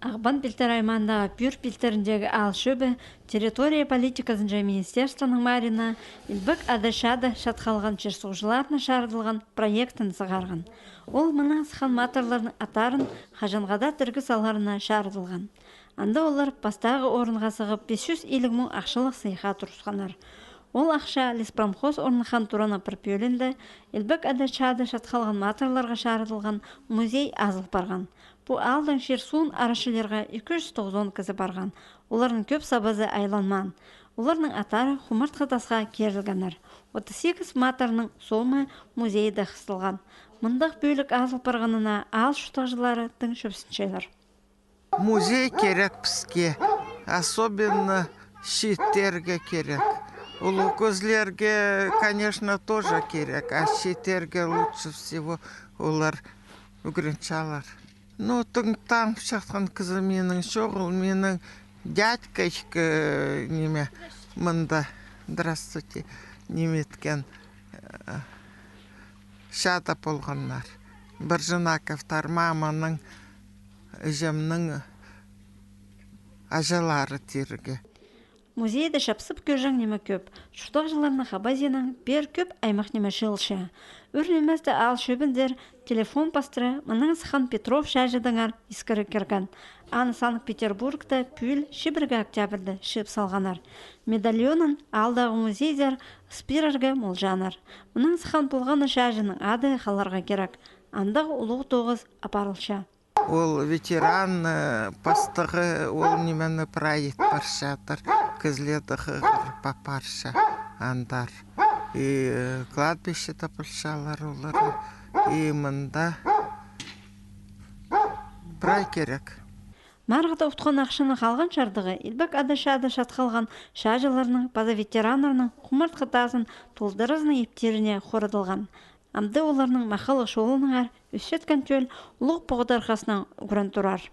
Ағбан Пилтер аймандағы пюр пилтеріндегі ал шөбі территория политикасын жай министерствоның марина илбік адашады шатқалған черсуғжыларына шарыдылған проектін сығарған. Ол мұна сыған матырларының атарын қажанғада түргі саларына шарыдылған. Анда олар бастағы орынға сығып 550 мың ақшылық сыйға тұрысқанар. Ол ақша леспромхоз орныхан турана пірпеулінді, илбік адашады шатқалған матырларға шарыдылған музей азыл барған. Бұл алдың шерсуын арашыларға 290 кізі барған. Олардың көп сабазы айланман. Олардың атары құмыртқы тасқа керілгенер. 38 матырының сомы музейді қыстылған. Мұндақ бөлік азыл барғанына ал шұтақжылары тың шөпсіншелер. Музей керек бізге, особенно шеттерге керек. Улы көзлерге, конечно, тоже керек, а шеттерге лучше всего олар үгірінчалар. Ну, там шатқан кызы менің шоғыл, менің дядькай неме мында, здравствуйте, неметкен шата болғаннар. Бір жынаковтар маманың, жемнің ажалары терге. Музейді шапсып көржің неме көп. Шұқтақ жыларына қабазияның бер көп аймақ неме шылшы. Үрнемезді ал шөбіндер телефон пастыры мұның Сыхан Петров шәжідіңар искірі керген. Аны Санкт-Петербургда пүл шибіргі октябрді шып салғанар. Медальонын алдағы музейдер спирерге молжанар. Мұның Сыхан болғаны шәжінің ады қаларға керек. Андағы ұлығы тоғыз апарылша. Ол ветеран пастығы, ол немені проект баршатыр, кізледіғі папарша андар. И кладбище тапылшалар олары, и мұнда брай керек. Марғыда ұтқан ақшыны қалған шардығы, илбәк адашады шатқалған шажыларының, база ветеранларының құмырт қытасын толдырызының ептеріне қорыдылған. Амды оларының мақалы шолының әр, өсеткен төл ұлық бұғыдар қасынан үгірін тұрар.